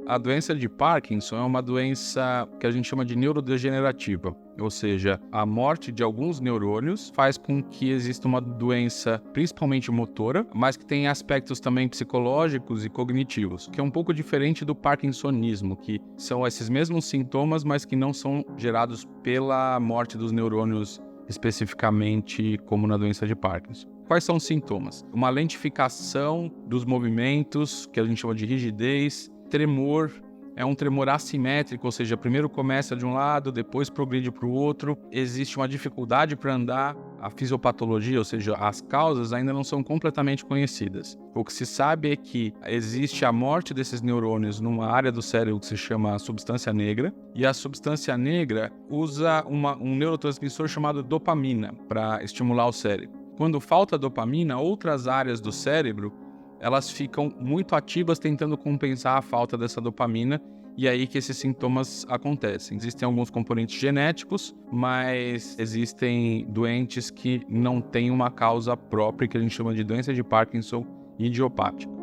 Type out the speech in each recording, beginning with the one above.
A doença de Parkinson é uma doença que a gente chama de neurodegenerativa, ou seja, a morte de alguns neurônios faz com que exista uma doença principalmente motora, mas que tem aspectos também psicológicos e cognitivos, que é um pouco diferente do parkinsonismo, que são esses mesmos sintomas, mas que não são gerados pela morte dos neurônios especificamente como na doença de Parkinson. Quais são os sintomas? Uma lentificação dos movimentos, que a gente chama de rigidez, tremor, é um tremor assimétrico, ou seja, primeiro começa de um lado, depois progride para o outro. Existe uma dificuldade para andar. A fisiopatologia, ou seja, as causas ainda não são completamente conhecidas. O que se sabe é que existe a morte desses neurônios numa área do cérebro que se chama substância negra, e a substância negra usa um neurotransmissor chamado dopamina para estimular o cérebro. Quando falta dopamina, outras áreas do cérebro elas ficam muito ativas tentando compensar a falta dessa dopamina, e aí que esses sintomas acontecem. Existem alguns componentes genéticos, mas existem doentes que não têm uma causa própria, que a gente chama de doença de Parkinson idiopática.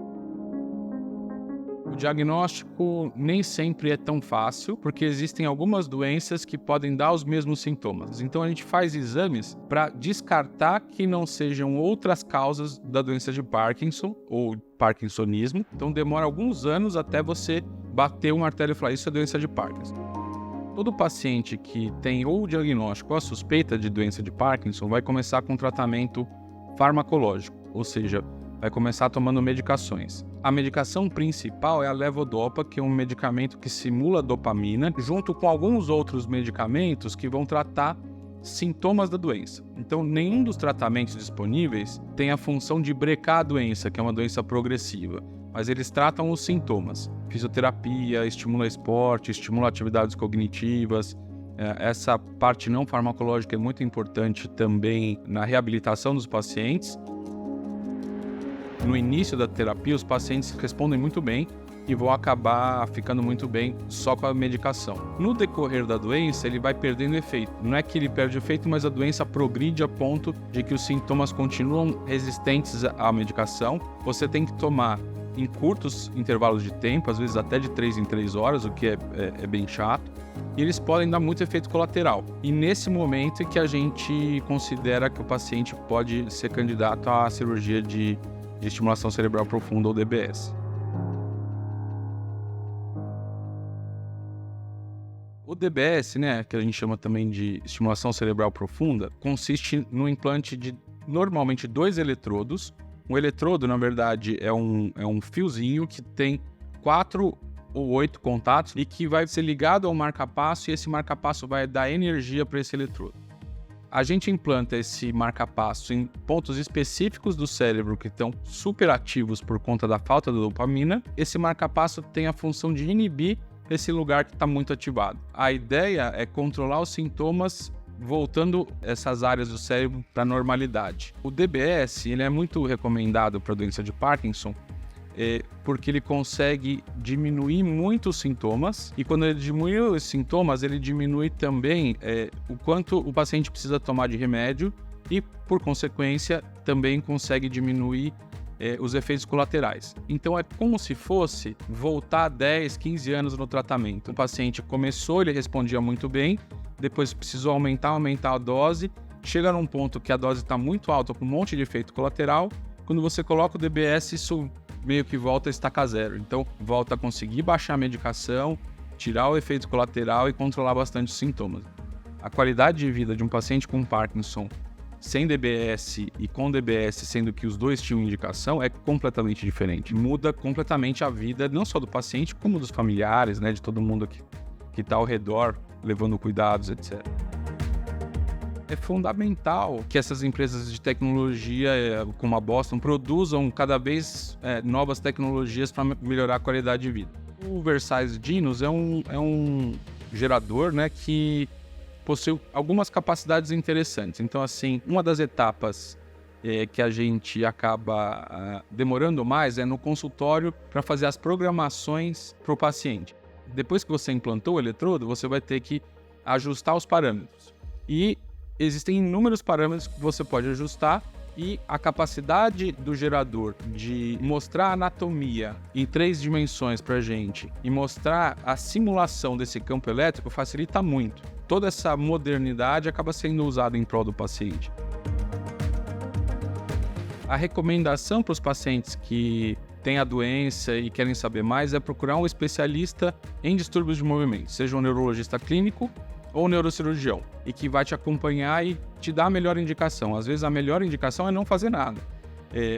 O diagnóstico nem sempre é tão fácil, porque existem algumas doenças que podem dar os mesmos sintomas. Então a gente faz exames para descartar que não sejam outras causas da doença de Parkinson ou parkinsonismo. Então demora alguns anos até você bater o martelo e falar: isso é doença de Parkinson. Todo paciente que tem ou o diagnóstico ou a suspeita de doença de Parkinson vai começar com tratamento farmacológico, ou seja, vai começar tomando medicações. A medicação principal é a levodopa, que é um medicamento que simula dopamina, junto com alguns outros medicamentos que vão tratar sintomas da doença. Então, nenhum dos tratamentos disponíveis tem a função de brecar a doença, que é uma doença progressiva, mas eles tratam os sintomas. Fisioterapia, estimula esporte, estimula atividades cognitivas. Essa parte não farmacológica é muito importante também na reabilitação dos pacientes. No início da terapia, os pacientes respondem muito bem e vão acabar ficando muito bem só com a medicação. No decorrer da doença, ele vai perdendo efeito. Não é que ele perde efeito, mas a doença progride a ponto de que os sintomas continuam resistentes à medicação. Você tem que tomar em curtos intervalos de tempo, às vezes até de 3 em 3 horas, o que é bem chato. E eles podem dar muito efeito colateral. E nesse momento é que a gente considera que o paciente pode ser candidato à cirurgia de estimulação cerebral profunda, ou DBS. O DBS, que a gente chama também de estimulação cerebral profunda, consiste no implante de normalmente 2 eletrodos. Um eletrodo, na verdade, é um fiozinho que tem 4 ou 8 contatos e que vai ser ligado ao marca-passo, e esse marca-passo vai dar energia para esse eletrodo. A gente implanta esse marca-passo em pontos específicos do cérebro que estão superativos por conta da falta da dopamina. Esse marca-passo tem a função de inibir esse lugar que está muito ativado. A ideia é controlar os sintomas voltando essas áreas do cérebro para a normalidade. O DBS ele é muito recomendado para a doença de Parkinson, porque ele consegue diminuir muito os sintomas, e quando ele diminui os sintomas, ele diminui também o quanto o paciente precisa tomar de remédio e, por consequência, também consegue diminuir os efeitos colaterais. Então é como se fosse voltar 10, 15 anos no tratamento. O paciente começou, ele respondia muito bem, depois precisou aumentar a dose, chega num ponto que a dose está muito alta com um monte de efeito colateral. Quando você coloca o DBS, isso meio que volta a estacar zero. Então, volta a conseguir baixar a medicação, tirar o efeito colateral e controlar bastante os sintomas. A qualidade de vida de um paciente com Parkinson sem DBS e com DBS, sendo que os dois tinham indicação, é completamente diferente. Muda completamente a vida, não só do paciente, como dos familiares, de todo mundo que está ao redor, levando cuidados, etc. É fundamental que essas empresas de tecnologia, como a Boston, produzam cada vez novas tecnologias para melhorar a qualidade de vida. O Vercise Genus é um gerador que possui algumas capacidades interessantes. Então, assim, uma das etapas que a gente acaba demorando mais é no consultório para fazer as programações para o paciente. Depois que você implantou o eletrodo, você vai ter que ajustar os parâmetros. E existem inúmeros parâmetros que você pode ajustar, E a capacidade do gerador de mostrar a anatomia em 3 dimensões para a gente e mostrar a simulação desse campo elétrico facilita muito. Toda essa modernidade acaba sendo usada em prol do paciente. A recomendação para os pacientes que têm a doença e querem saber mais é procurar um especialista em distúrbios de movimento, seja um neurologista clínico ou neurocirurgião, e que vai te acompanhar e te dar a melhor indicação. Às vezes a melhor indicação é não fazer nada.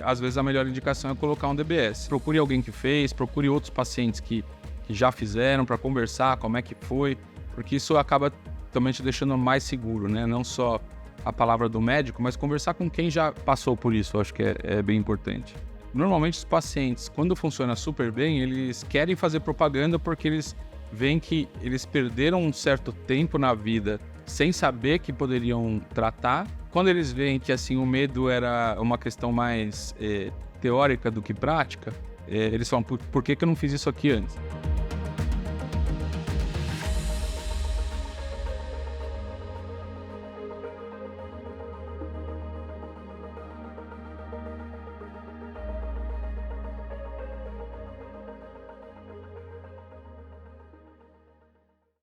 Às vezes a melhor indicação é colocar um DBS. Procure alguém que fez, procure outros pacientes que já fizeram para conversar como é que foi, porque isso acaba também te deixando mais seguro, né? Não só a palavra do médico, mas conversar com quem já passou por isso, eu acho que é bem importante. Normalmente os pacientes, quando funciona super bem, eles querem fazer propaganda porque eles veem que eles perderam um certo tempo na vida sem saber que poderiam tratar. Quando eles veem que assim, o medo era uma questão mais teórica do que prática, eles falam, por que eu não fiz isso aqui antes?